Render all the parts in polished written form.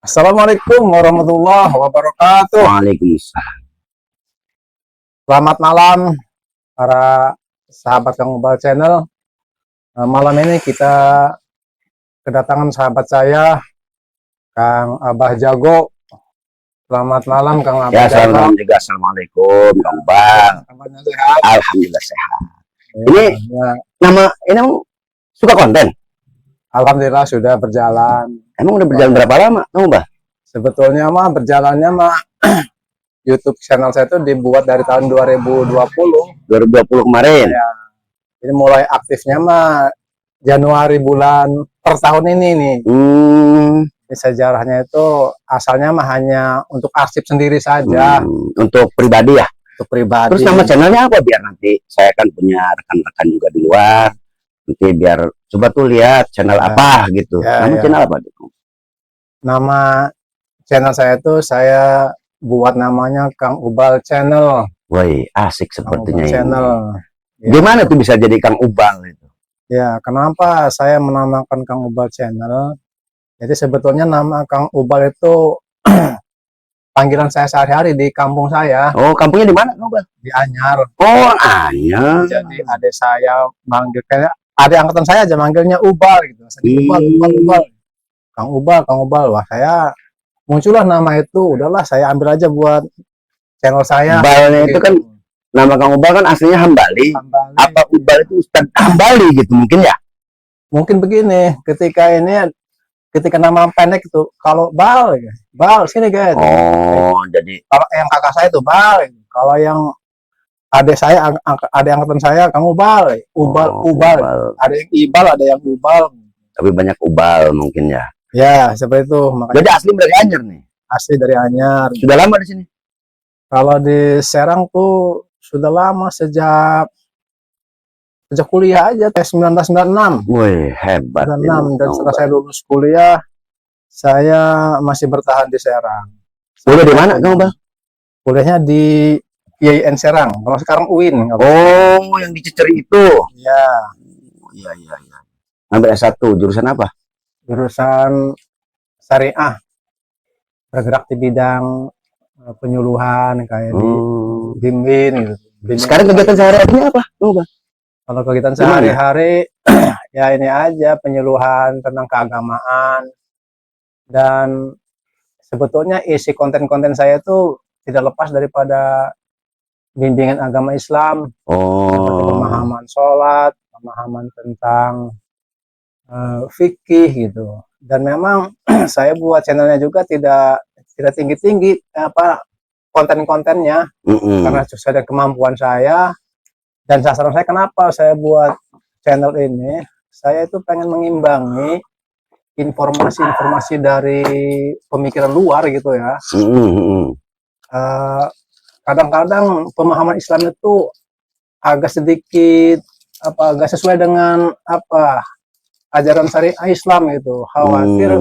Assalamualaikum warahmatullahi wabarakatuh. Waalaikumsalam. Selamat malam para sahabat Kang Ubal Channel. Malam ini kita kedatangan sahabat saya, Kang Abah Jago. Selamat malam Kang Abah Ya, Jago. selamat juga. Assalamualaikum, Bang Bang. Kabarnya sehat? Alhamdulillah sehat. Ya, Nama ini emang suka konten? Alhamdulillah sudah berjalan. Emang udah berjalan berapa lama, Bang Bang? Sebetulnya mah berjalannya mah YouTube channel saya itu dibuat dari tahun 2020. 2020 kemarin. Ya, ini mulai aktifnya mah Januari bulan per tahun ini nih. Ini sejarahnya itu asalnya mah hanya untuk arsip sendiri saja, Untuk pribadi ya. untuk pribadi. Terus nama channelnya apa biar nanti saya kan punya rekan-rekan juga di luar. Nanti biar coba tuh lihat channel apa gitu. Nama channel apa tuh? Nama channel saya itu saya buat namanya Kang Ubal Channel. Woi, asik sepertinya ini. Channel. Ya. Gimana tuh bisa jadi Kang Ubal itu? Ya, kenapa saya menamakan Kang Ubal Channel? Jadi sebetulnya nama Kang Ubal itu panggilan saya sehari-hari di kampung saya. Oh, kampungnya di mana, Kang Ubal? Di Anyar. Oh, Anyar. Jadi adik saya manggil kayak adik angkatan saya aja manggilnya Ubal gitu. Ubal. Kang Ubal. Wah, saya muncullah nama itu. Udahlah, saya ambil aja buat channel saya. Ubalnya itu gitu. kan nama Kang Ubal kan aslinya Hambali. Apa Ubal itu Ustadz Hambali gitu mungkin ya? Mungkin begini, ketika nama pendek itu kalau Bal sini guys. Oh, jadi kalau yang kakak saya itu Bal, kalau yang adik saya adik angkatan saya kamu Ubal. Ada yang Ibal, ada yang Ubal. Tapi banyak Ubal mungkin ya. Ya, seperti itu. Makanya jadi asli dari Anyar nih. Asli dari Anyar. Sudah lama di sini? Kalau di Serang tuh sudah lama sejak kuliah aja, 1996. Wih, hebat. 96 dan setelah saya lulus kuliah, saya masih bertahan di Serang. Kuliah di mana, Kang Ubal? Kuliahnya di IAIN Serang. Kalau sekarang UIN. Oh, yang di Ciceri itu. Ya. Iya. Ngambil S1, jurusan apa? Jurusan syariah. Bergerak di bidang penyuluhan kayak di bimbing gitu. Sekarang kegiatan sehari-harinya apa, Kang Ubal? Kalau kegiatan sehari-hari ya ini aja penyuluhan tentang keagamaan, dan sebetulnya isi konten-konten saya itu tidak lepas daripada bimbingan agama Islam, seperti pemahaman sholat, pemahaman tentang fikih gitu. Dan memang saya buat channelnya juga tidak tinggi-tinggi konten-kontennya, karena sesuai dengan kemampuan saya. Dan sasaran saya kenapa saya buat channel ini, saya itu pengen mengimbangi informasi-informasi dari pemikiran luar gitu ya. Kadang-kadang pemahaman Islam itu agak sedikit agak sesuai dengan ajaran syariah Islam gitu. Khawatir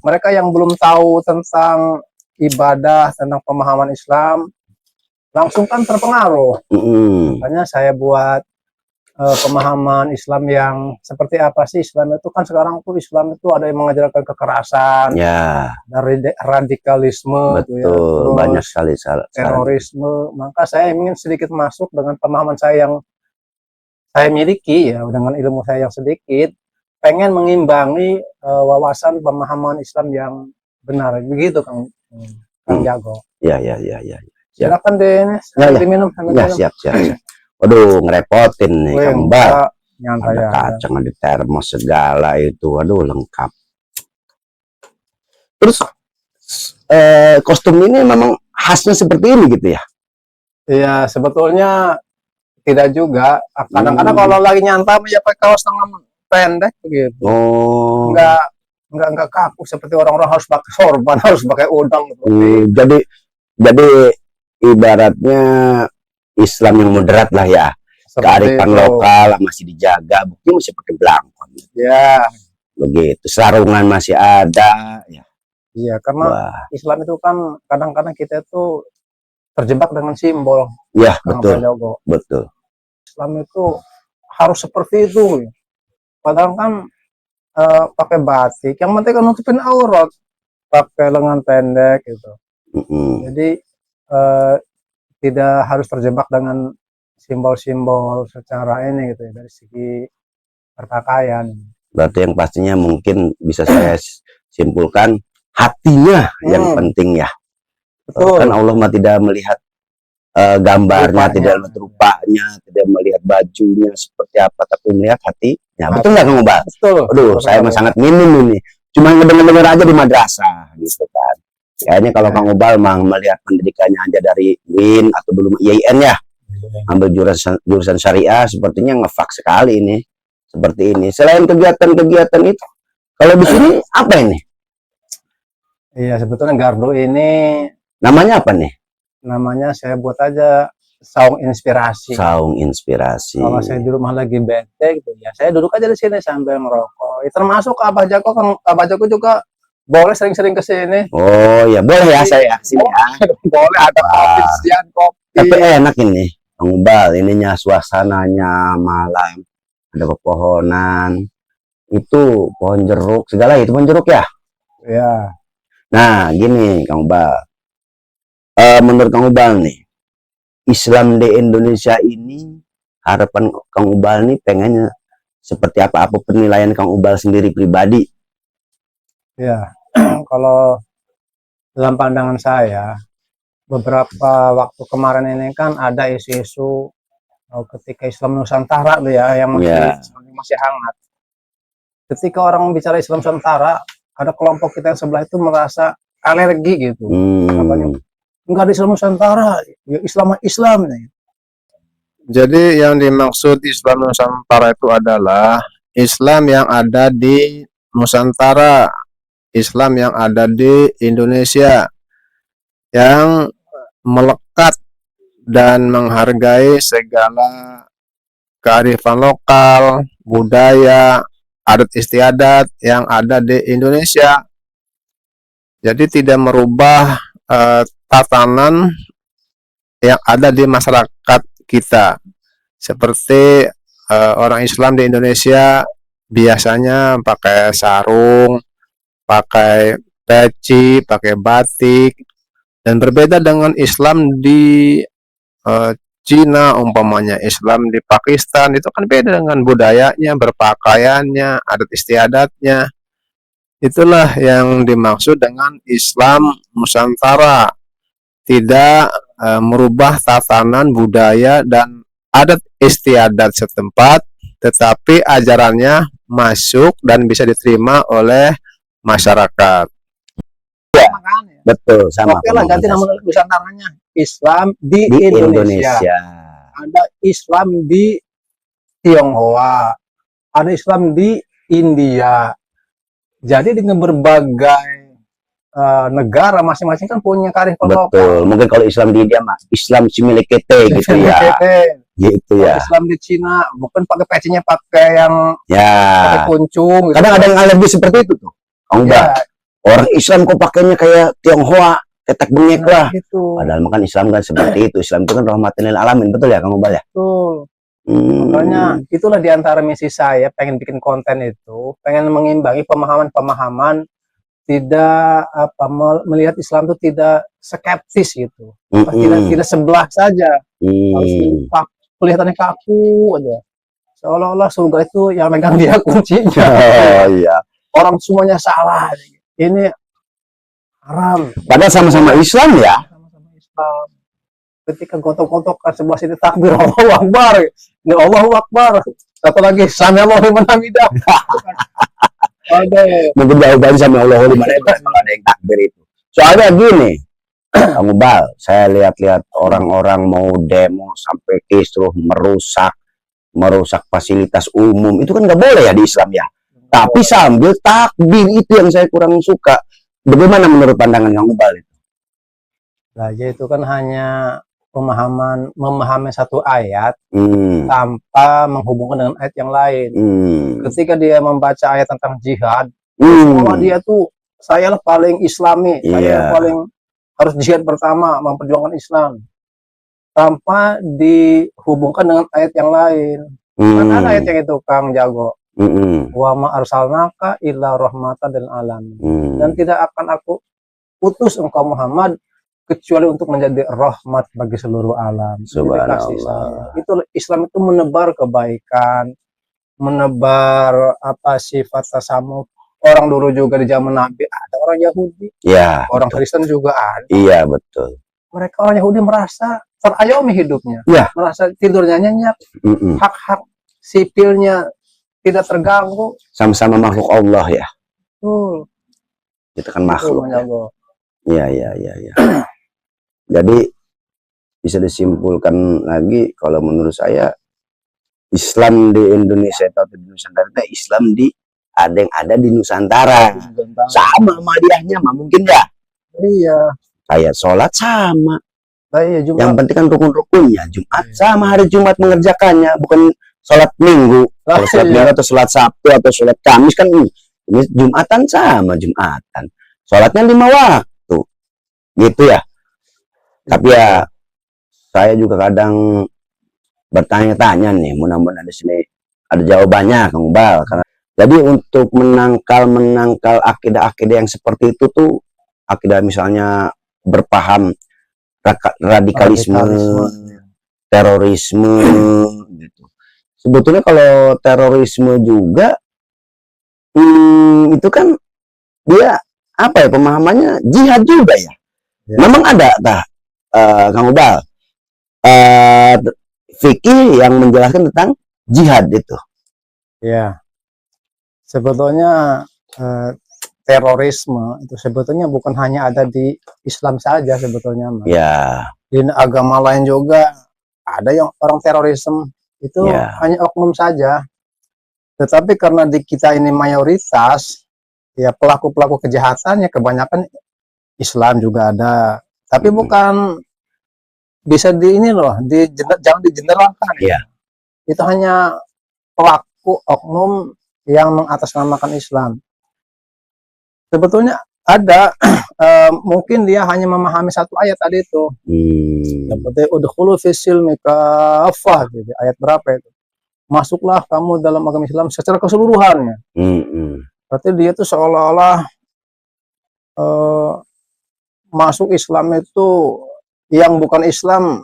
mereka yang belum tahu tentang ibadah, tentang pemahaman Islam, langsung kan terpengaruh. Makanya saya buat pemahaman Islam yang seperti apa sih Islam itu. Kan sekarang tuh Islam itu ada yang mengajarkan kekerasan, dari radikalisme, betul, ya, banyak sekali terorisme. Maka saya ingin sedikit masuk dengan pemahaman saya yang saya miliki ya, dengan ilmu saya yang sedikit, pengen mengimbangi wawasan pemahaman Islam yang benar. Begitu Kang Jago. Ya. Silakan deh, diminum. Siap. Waduh, ngerepotin nih Kang Ubal. Ada kacang, ada termos segala itu. Waduh, lengkap. Terus kostum ini memang khasnya seperti ini gitu ya? Iya, sebetulnya tidak juga. Kadang-kadang kalau lagi nyantam ya pakai kaos tangan pendek begitu. Enggak kaku seperti orang-orang harus pakai sorban, harus pakai udang gitu. Jadi ibaratnya Islam yang moderat lah ya. Kearifan lokal masih dijaga, bukti masih pakai belangkon. Ya, begitu. Sarungan masih ada ya. Iya, karena Islam itu kan kadang-kadang kita itu terjebak dengan simbol. Ya, betul. Islam itu harus seperti itu. Padahal kan pakai batik, yang penting kan nutupin aurat. pakai lengan pendek gitu. Mm-mm. Jadi tidak harus terjebak dengan simbol-simbol secara ini gitu ya, dari segi berpakaian. Berarti yang pastinya mungkin bisa saya simpulkan hatinya yang penting ya. Betul. Kan Allah mah tidak melihat gambarnya, Rupanya. tidak melihat rupanya, tidak melihat bajunya seperti apa, tapi melihat hatinya. Betul nggak Kang Ubal? Betul. Aduh, saya mah sangat minim ini. Cuma ngedenger-denger aja di madrasah gitu kan. Kayaknya kalau Kang Ubal mah melihat pendidikannya aja dari WIN atau belum IAIN ya, ambil jurusan syariah, sepertinya ngefak sekali ini. Seperti ini. Selain kegiatan-kegiatan itu, kalau di sini apa ini? Iya, sebetulnya Gardu ini Namanya apa nih? namanya saya buat aja saung inspirasi. Saung inspirasi. Kalau saya di rumah lagi bete gitu ya, saya duduk aja di sini sambil merokok. Termasuk Abah Jako, kan Abah Jako juga boleh sering-sering ke sini. Oh ya, boleh ya saya sini ya. Boleh, ada kopi, siang kopi. Tapi enak ini, Kang Ubal, ininya suasananya malam, ada pepohonan, itu pohon jeruk, segala itu pohon jeruk ya. Ya. Nah, gini Kang Ubal, menurut Kang Ubal nih, Islam di Indonesia ini, harapan Kang Ubal nih pengennya seperti apa? Apa penilaian Kang Ubal sendiri pribadi? Ya, kalau dalam pandangan saya, beberapa waktu kemarin ini kan ada isu-isu ketika Islam Nusantara tuh ya, yang masih hangat. Ketika orang bicara Islam Nusantara, ada kelompok kita yang sebelah itu merasa alergi gitu. Enggak ada Islam Nusantara, ya Islam nih. Jadi yang dimaksud Islam Nusantara itu adalah Islam yang ada di Nusantara, Islam yang ada di Indonesia, yang melekat dan menghargai segala kearifan lokal, budaya, adat istiadat yang ada di Indonesia. Jadi tidak merubah tatanan yang ada di masyarakat kita. Seperti orang Islam di Indonesia biasanya pakai sarung, pakai peci, pakai batik, dan berbeda dengan Islam di Cina umpamanya, Islam di Pakistan itu kan beda dengan budayanya, berpakaiannya, adat istiadatnya. Itulah yang dimaksud dengan Islam Nusantara, tidak merubah tatanan budaya dan adat istiadat setempat, tetapi ajarannya masuk dan bisa diterima oleh masyarakat. Ya, betul, sama. Oke lah, ganti nama Nusantaranya. Islam di Indonesia. Ada Islam di Tionghoa, ada Islam di India. Jadi dengan berbagai negara masing-masing kan punya kearifan lokal. Betul. Mungkin kalau Islam di India mah Islam similekete gitu ya. Gitu ya. Islam di Cina bukan pakai pecinya, pakai yang pakai kuncung. Kadang ada yang alergi seperti itu tuh. Enggak. Orang Islam kok pakainya kayak Tionghoa, ketek bengek lah. Gitu. Padahal makan Islam kan seperti itu. Islam itu kan rahmatan lil alamin, betul ya Kang Ubal ya? Betul. Makanya itulah diantara misi saya, pengen bikin konten itu, pengen mengimbangi pemahaman-pemahaman, tidak melihat Islam itu tidak skeptis gitu, tidak sebelah saja, harus kelihatannya kaku aja, seolah-olah surga itu yang megang dia kuncinya. Iya. Orang semuanya salah. Ini haram. Padahal sama-sama Islam ya. Sama-sama Islam. Ketika gotok-gotokan sebelah sini takbir Allahu Akbar, ini Allahu Akbar. Satu lagi sami Allahu liman hamidah. Mungkin jawabannya sami Allahu liman hamidah kalau ada yang takbir itu. Soalnya gini, Kang Ubal, saya lihat-lihat orang-orang mau demo sampai kisruh, merusak fasilitas umum, itu kan nggak boleh ya di Islam ya. Tapi sambil takbir, itu yang saya kurang suka. Bagaimana menurut pandangan Kang Ubal itu? Nah, itu kan hanya memahami satu ayat tanpa menghubungkan dengan ayat yang lain. Ketika dia membaca ayat tentang jihad, bahwa dia tuh saya lah paling Islami, saya paling harus jihad pertama, memperjuangkan Islam, tanpa dihubungkan dengan ayat yang lain. Kan ada ayat yang itu Kang Jago, Wa ma arsalnaka illa rahmatan lil alamin. Dan Hmm. tidak akan aku utus engkau Muhammad kecuali untuk menjadi rahmat bagi seluruh alam. Jadi kasih Subhanallah. sayang. Itu Islam itu menebar kebaikan, menebar sifat tasamuh. Orang dulu juga di zaman Nabi ada orang Yahudi, Ya, orang betul. Kristen juga ada. Iya, betul. Mereka orang Yahudi merasa terayomi hidupnya, Ya. merasa tidurnya nyenyak, Mm-mm. hak-hak sipilnya tidak terganggu. Sama-sama makhluk Allah ya. Tuh, Kita kan itu makhluk. Ya. menjago. Iya, iya, iya, iya. Jadi bisa disimpulkan lagi kalau menurut saya Islam di Indonesia atau di Nusantara itu Islam di ada yang ada di Nusantara. Sama Madiyahnya mah mungkin ya. Iya, Kayak sholat sama. iya juga. Yang penting kan rukun-rukunnya. Jumat sama hari Jumat mengerjakannya, bukan sholat Minggu. Kalau sholat Iya. Minggu atau sholat Sabtu atau sholat Kamis kan ini Jumatan sama Jumatan. Sholatnya 5 waktu. Gitu ya. Tapi ya saya juga kadang bertanya-tanya nih, mudah-mudahan di sini ada jawabannya Kang Ubal. Karena jadi untuk menangkal akidah-akidah yang seperti itu tuh, akidah misalnya berpaham radikalisme, terorisme gitu. Sebetulnya kalau terorisme juga itu kan dia apa ya pemahamannya jihad juga ya. Memang ada Kang Ubal fikih yang menjelaskan tentang jihad itu. Ya, sebetulnya terorisme itu sebetulnya bukan hanya ada di Islam saja sebetulnya, Mas. Ya. Di agama lain juga ada yang orang terorisme itu hanya oknum saja. Tetapi karena di kita ini mayoritas, ya pelaku-pelaku kejahatannya kebanyakan Islam juga ada. Tapi bukan bisa di ini loh, jangan dijeneralkan. Ya. Itu hanya pelaku oknum yang mengatasnamakan Islam. Sebetulnya ada mungkin dia hanya memahami satu ayat tadi itu. Seperti udkhulu fis-silmi kafah gitu. Ayat berapa itu? Masuklah kamu dalam agama Islam secara keseluruhannya. Berarti dia itu seolah-olah masuk Islam itu yang bukan Islam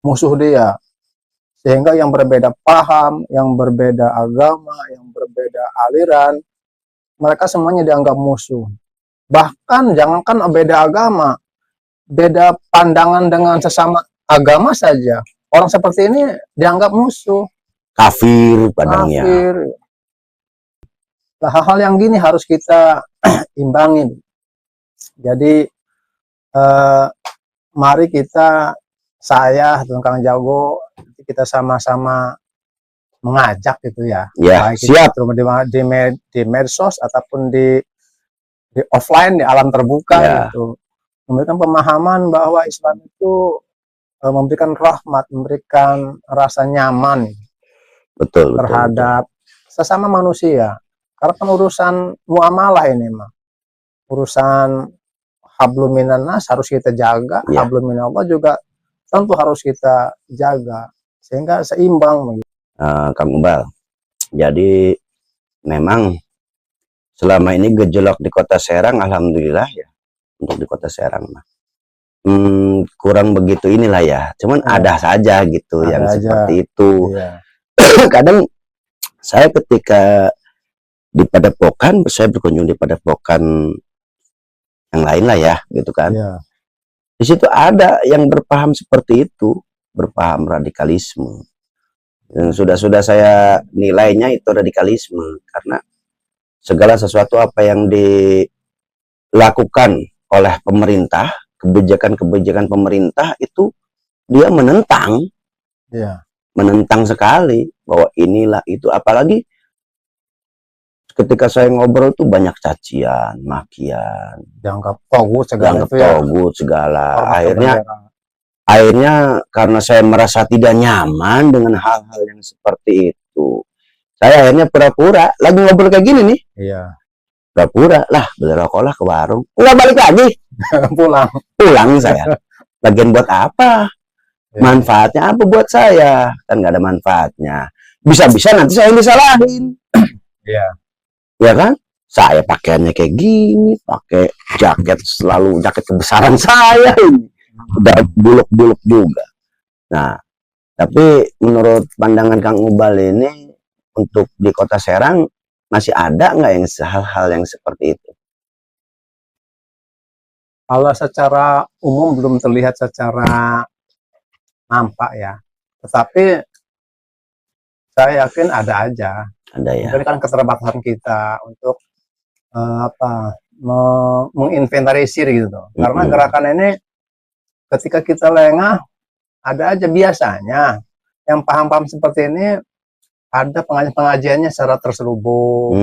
musuh dia. Sehingga yang berbeda paham, yang berbeda agama, yang berbeda aliran, mereka semuanya dianggap musuh. Bahkan jangankan beda agama, beda pandangan dengan sesama agama saja, orang seperti ini dianggap musuh, kafir padangnya. Kafir. Nah, hal-hal yang gini harus kita imbangin. Jadi mari saya dan Kang Jago kita sama-sama mengajak gitu ya. Ya, siap. Di medsos ataupun di offline, di alam terbuka gitu. Memberikan pemahaman bahwa Islam itu memberikan rahmat, memberikan rasa nyaman terhadap sesama manusia. Karena kan urusan muamalah ini mah. Urusan hablum minan nas harus kita jaga, hablum minallah juga tentu harus kita jaga sehingga seimbang. Kang Ubal, jadi memang selama ini gejolak di Kota Serang, alhamdulillah ya, untuk di Kota Serang mah kurang begitu inilah ya, cuman ada saja gitu yang seperti itu. Kadang saya ketika di Padepokan, saya berkunjung di Padepokan yang lain lah ya, gitu kan. Di situ ada yang berpaham seperti itu, berpaham radikalisme. Dan sudah saya nilainya itu radikalisme karena segala sesuatu apa yang dilakukan oleh pemerintah, kebijakan-kebijakan pemerintah itu dia menentang, menentang sekali bahwa inilah itu. Apalagi ketika saya ngobrol tuh banyak cacian, makian, dianggap togut segala. Akhirnya karena saya merasa tidak nyaman dengan hal-hal yang seperti itu, saya akhirnya pura-pura lagi ngobrol kayak gini nih. Pura-pura lah, beli rokok lah ke warung, nggak balik lagi. pulang saya. Lagian buat apa? Manfaatnya apa buat saya? Kan nggak ada manfaatnya. bisa-bisa nanti saya yang disalahin. Iya. Ya kan? Saya pakaiannya kayak gini, pakai jaket, selalu jaket kebesaran saya ini. Udah buluk-buluk juga. Nah, tapi menurut pandangan Kang Ubal ini, untuk di Kota Serang masih ada nggak yang hal-hal yang seperti itu? Kalau secara umum belum terlihat secara nampak ya. Tetapi saya yakin ada aja. Ada ya. Mungkin kan keterbatasan kita untuk menginventarisir gitu. Karena gerakan ini ketika kita lengah, ada aja biasanya yang paham-paham seperti ini ada pengajian-pengajiannya secara terselubung,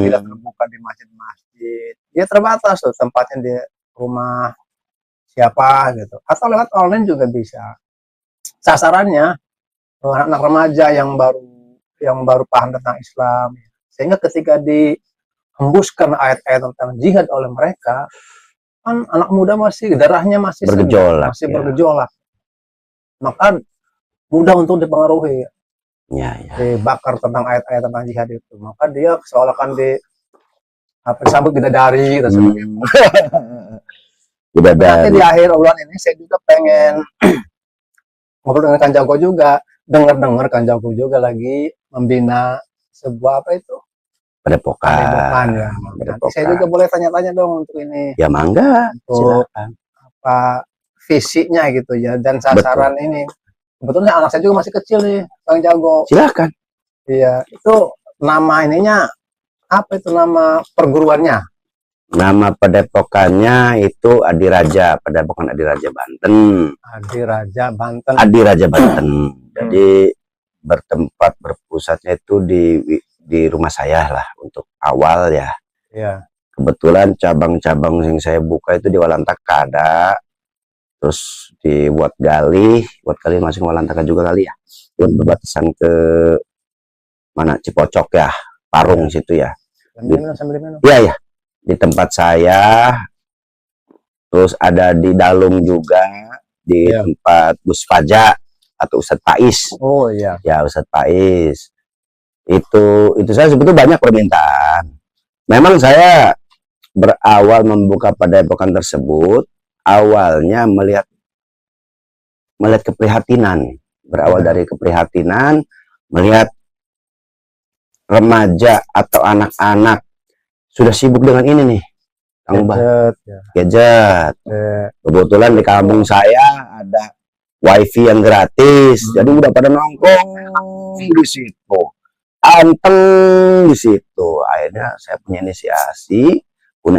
tidak terbuka di masjid-masjid. Dia terbatas tuh tempatnya di rumah siapa gitu. Atau lewat online juga bisa. Sasarannya anak-anak remaja yang baru paham tentang Islam. Sehingga ketika dihembuskan ayat-ayat tentang jihad oleh mereka, kan anak muda darahnya masih bergejolak, bergejolak. Maka mudah untuk dipengaruhi. Ya. Dibakar tentang ayat-ayat tentang jihad itu. Maka dia seolah kan disambut bidadari dan sebagainya. Nanti di akhir obrolan ini saya juga pengen ngobrol dengan Kang Jago juga, dengar Kang Jago juga lagi membina sebuah Padepokan ya. Nanti saya juga boleh tanya-tanya dong untuk ini. Ya mangga, silakan. Apa visinya gitu ya, dan sasaran ini. Sebetulnya anak saya juga masih kecil nih, Kang Jago. Silakan. Iya, itu nama ininya apa itu nama perguruannya? Nama padepokannya itu Adiraja, Padepokan Adiraja Banten. Adiraja Banten. Adiraja Banten. Jadi berpusatnya itu di rumah saya lah untuk awal ya. Iya. Kebetulan cabang-cabang yang saya buka itu di Walantaka ada, terus di Wat Gali masuk Walantaka juga kali ya. Itu berbatasan ke mana Cipocok ya, Parung situ ya. Sambil minum. Iya ya. Di tempat saya, terus ada di Dalung juga, di tempat Gus Faja atau Ustadz Pais. Oh iya. Ya Ustadz Pais. Itu saya sebetulnya banyak permintaan. Memang saya berawal membuka padepokan tersebut, awalnya melihat keprihatinan, berawal dari keprihatinan, melihat remaja atau anak-anak sudah sibuk dengan ini nih, Kang Ubal. Gadget. Kebetulan di kampung saya ada wifi yang gratis, jadi udah pada nongkrong di situ, anteng di situ. Akhirnya saya punya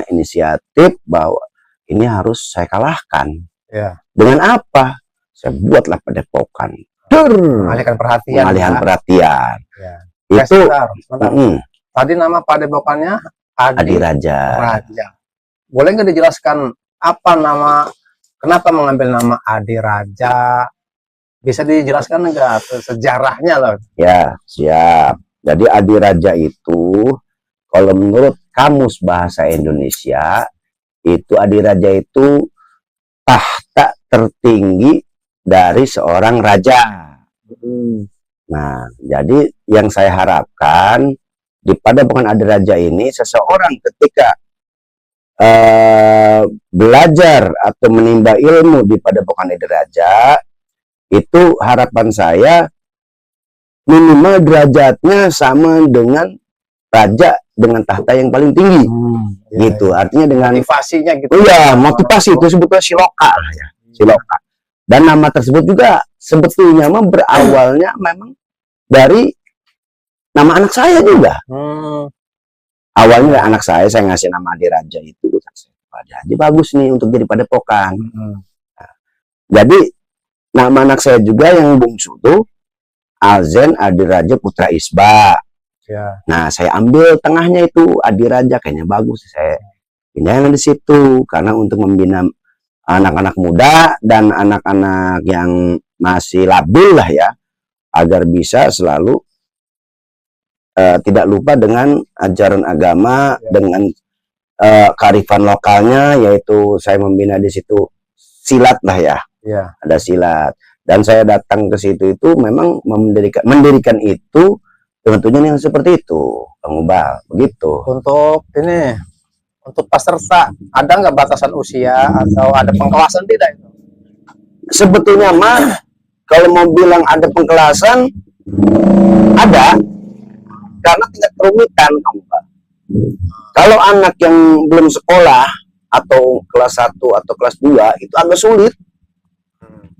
inisiatif bahwa ini harus saya kalahkan. Ya. Dengan apa? Saya buatlah padepokan. Mengalihkan perhatian. Ya. Itu. Tadi nama padepokannya Adiraja. Boleh nggak dijelaskan kenapa mengambil nama Adiraja? Bisa dijelaskan nggak sejarahnya loh? Ya, siap. Jadi Adiraja itu, kalau menurut Kamus Bahasa Indonesia, itu Adiraja itu tahta tertinggi dari seorang raja. Nah, jadi yang saya harapkan di Padepokan Adiraja ini, seseorang ketika belajar atau menimba ilmu di Padepokan Adiraja, itu harapan saya minimal derajatnya sama dengan raja dengan tahta yang paling tinggi. Gitu. Artinya dengan motivasinya gitu. Iya, motivasi itu sebetulnya siloka lah ya. Siloka. Dan nama tersebut juga sebetulnya berawalnya memang dari nama anak saya juga. Awalnya anak saya ngasih nama Adiraja itu. Jadi bagus nih untuk jadi padepokan. Nah, jadi nama anak saya juga yang bungsu tuh Alzen Adiraja Putra Isba. Ya. Nah, saya ambil tengahnya itu Adiraja, kayaknya bagus. Saya pindahin di situ karena untuk membina anak-anak muda dan anak-anak yang masih labil lah ya, agar bisa selalu tidak lupa dengan ajaran agama, dengan kearifan lokalnya, yaitu saya membina di situ silat lah ya, Iya. ada silat. Dan saya datang ke situ itu memang mendirikan itu dengan tujuan yang seperti itu, Kang Ubal, begitu. Untuk ini, untuk peserta ada nggak batasan usia atau ada pengkelasan tidak itu? Sebetulnya mah kalau mau bilang ada pengkelasan, ada, karena tingkat kerumitan, Kang Ubal. Kalau anak yang belum sekolah atau kelas 1 atau kelas 2 itu agak sulit.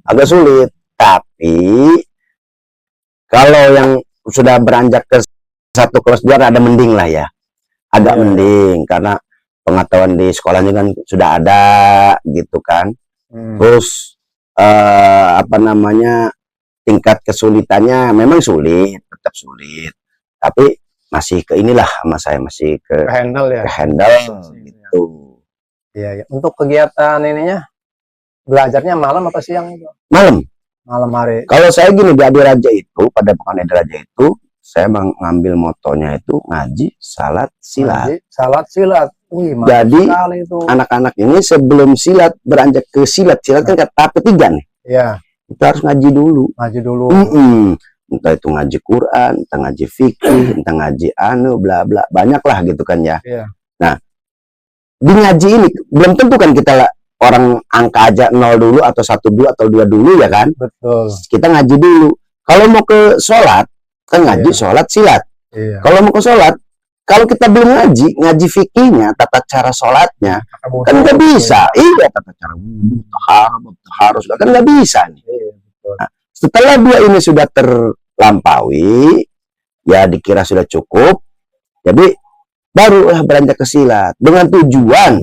Agak sulit. Tapi kalau yang sudah beranjak ke 1 kelas 2 ada mending lah ya. Agak mending karena pengetahuan di sekolahnya kan sudah ada gitu kan. Terus apa namanya, tingkat kesulitannya memang sulit, tetap sulit. Tapi masih ke inilah sama saya, masih ke handle ya. handle gitu. Iya, ya. Untuk kegiatan ininya belajarnya malam apa siang itu? Malam. Malam hari. Kalau saya gini di Adiraja itu, pada pekan Adiraja itu, saya mengambil motonya itu ngaji, salat, silat. Ngaji, salat, silat. Wih, jadi itu. Anak-anak ini sebelum silat beranjak ke silat kan tahap ketiga nih. Iya. Kita harus ngaji dulu. Ngaji dulu. Entah itu ngaji Quran, entah ngaji fikih, entah ngaji bla bla, banyak lah gitu kan ya. Iya. Nah, di ngaji ini belum tentu kan kita orang angka aja 0 dulu atau 1 dulu atau 2 dulu ya kan. Betul. Kita ngaji dulu. Kalau mau ke sholat kan ngaji sholat silat. Iya. Kalau mau ke sholat, kalau kita belum ngaji fikihnya, tata cara sholatnya kan nggak bisa. Iya, tata cara wudhu, taharus kan nggak bisa nih. Iya, betul. Nah, setelah 2 ini sudah terlampaui, ya dikira sudah cukup, jadi barulah beranjak ke silat dengan tujuan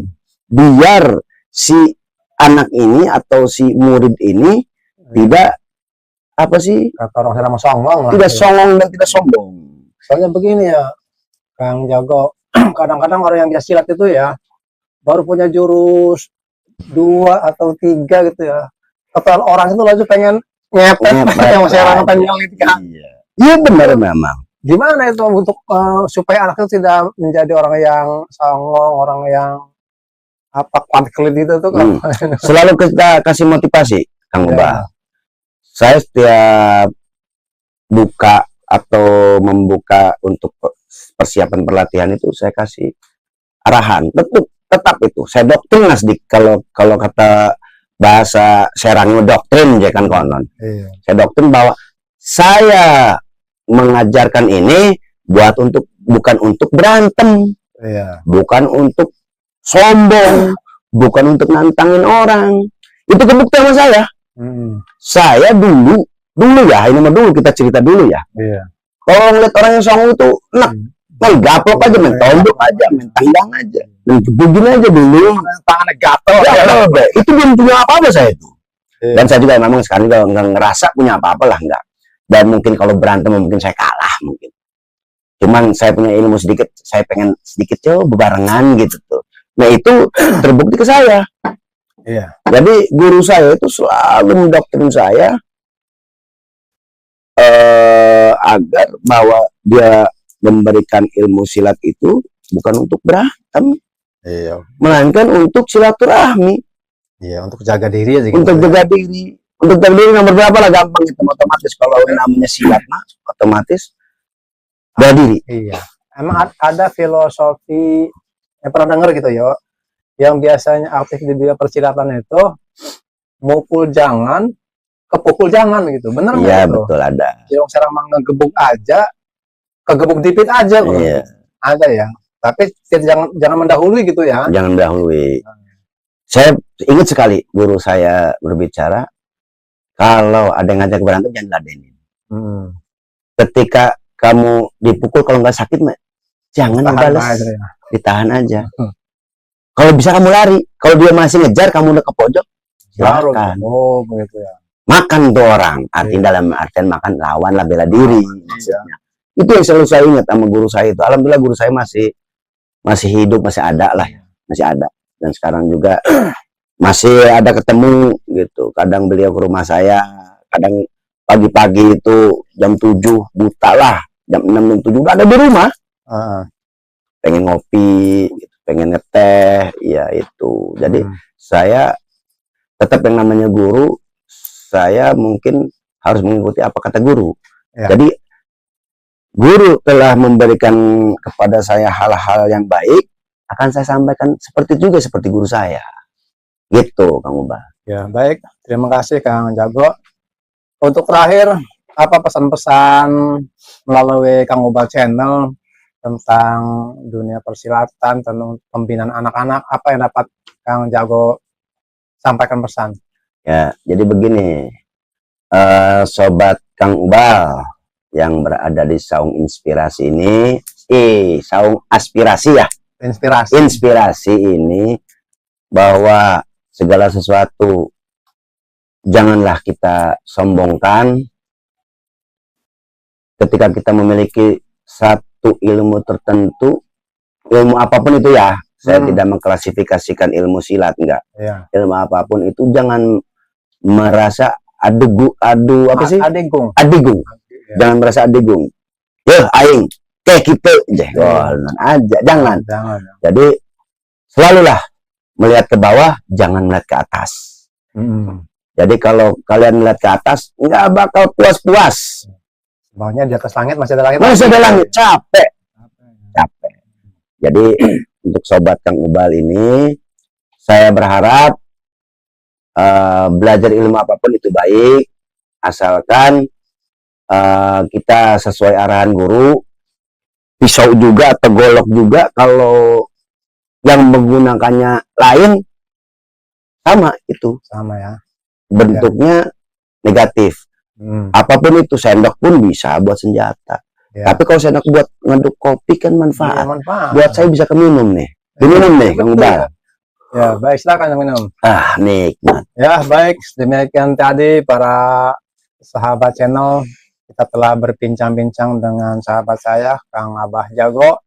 biar si anak ini atau si murid ini tidak apa sih, kata orang sana songong lah, tidak songong dan tidak sombong. Soalnya begini ya Kang Jago, kadang-kadang orang yang biasa silat itu ya baru punya jurus 2 atau 3 gitu ya, kata orang itu lagi pengen ngepet yang masih orang penyelit kan. Iya benar memang. Gimana itu untuk supaya anak itu tidak menjadi orang yang songong, orang yang apa kuantkelit itu tuh kan. Selalu kita kasih motivasi, Kang Ubah. Saya setiap buka atau membuka untuk persiapan pelatihan itu saya kasih arahan. Tetap itu. Saya doktrin kalau kata bahasa Serangnya doktrin ya kan konon. Saya doktrin bahwa saya mengajarkan ini bukan untuk berantem, bukan untuk sombong, bukan untuk nantangin orang. Itu kebukti sama saya. Saya dulu ya, ini mah dulu kita cerita dulu ya. Kalau ngeliat orang yang songong itu enak, main gaplok aja, main tondok aja, main tandang aja, main begini aja dulu. Tangannya gatel. Itu belum punya apa-apa saya itu. Dan saya juga memang sekarang nggak ngerasa punya apa-apa lah, enggak. Dan mungkin kalau berantem mungkin saya kalah mungkin. Cuman saya punya ilmu sedikit, saya pengen sedikit bebarengan gitu tuh. Nah itu terbukti ke saya. Jadi guru saya itu selalu mendoktrin saya agar bahwa dia memberikan ilmu silat itu bukan untuk berantem, melainkan untuk silaturahmi. Untuk jaga diri aja. Untuk jaga diri. Untuk jaga diri nomor berapa lah, gampang itu otomatis. Kalau namanya silat mah otomatis jaga diri. Emang ada filosofi yang pernah dengar gitu ya, yang biasanya aktif di dunia persilatan itu mukul jangan, kepukul jangan gitu. Bener nggak? Iya betul, ada. Yang serang ngegebuk aja, kegebuk dipit aja. Ada ya. Tapi jangan mendahului gitu ya. Jangan mendahului. Saya ingat sekali guru saya berbicara, kalau ada yang ngajak berantem jangan ladenin. Ketika kamu dipukul kalau nggak sakit, jangan balas, ditahan aja. Kalau bisa kamu lari, kalau dia masih ngejar kamu udah ke pojok, silakan. Begitu ya. Makan tuh orang, dalam artian makan, lawan lah, bela diri. Itu yang selalu saya ingat sama guru saya itu. Alhamdulillah guru saya masih hidup, masih ada lah, masih ada. Dan sekarang juga masih ada ketemu gitu. Kadang beliau ke rumah saya, kadang pagi-pagi itu jam 7 buta lah, jam 6 jam 7 udah ada di rumah. Pengen ngopi gitu, pengen ngeteh, ya itu. Jadi saya tetap yang namanya guru saya mungkin harus mengikuti apa kata guru. Ya. Jadi guru telah memberikan kepada saya hal-hal yang baik, akan saya sampaikan seperti guru saya. Gitu, Kang Ubal. Ya, baik. Terima kasih Kang Jago. Untuk terakhir, apa pesan-pesan melalui Kang Ubal Channel tentang dunia persilatan, tentang pembinaan anak-anak, apa yang dapat Kang Jago sampaikan pesan? Ya, jadi begini, sobat Kang Ubal yang berada di Saung Inspirasi ini, Saung Aspirasi ya, inspirasi ini, bahwa segala sesuatu janganlah kita sombongkan. Ketika kita memiliki satu ilmu tertentu, ilmu apapun itu ya, saya tidak mengklasifikasikan ilmu silat, enggak. Ya. Ilmu apapun itu jangan merasa adigung. Ya. Jangan merasa adigung. Aing kayak gitu aja, jangan. Jadi selalulah melihat ke bawah, jangan melihat ke atas. Jadi kalau kalian melihat ke atas, nggak bakal puas-puas. Bawahnya di atas langit masih ada langit. Masih ada langit, capek. Jadi untuk sobat Kang Ubal ini, saya berharap belajar ilmu apapun itu baik, asalkan kita sesuai arahan guru. Pisau juga atau golok juga, kalau yang menggunakannya lain, sama ya, bentuknya negatif. Apapun itu, sendok pun bisa buat senjata. Tapi kalau sendok buat ngaduk kopi kan manfaat. Buat saya bisa keminum nih. Diminum nih, Kang Ubal. Ya, baik, silakan minum. Nikmat. Ya, baik, demikian tadi para sahabat channel, kita telah berbincang-bincang dengan sahabat saya, Kang Abah Jago.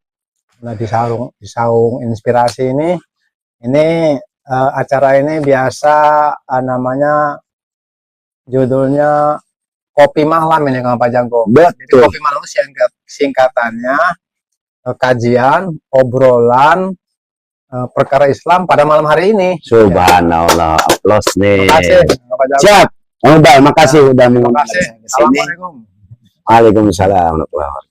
Nah, di Saung Inspirasi ini acara ini biasa namanya judulnya Kopi Malam ini, Kang Abah Jago. Jadi Kopi Malam itu singkatannya kajian, obrolan perkara Islam pada malam hari ini. Subhanallah, aplaus nih. Terima kasih, Kang Abah Jago. Siap, Kang Ubal, makasih udah mengundang saya. ke sini. Assalamualaikum. Waalaikumsalam warahmatullahi wabarakatuh.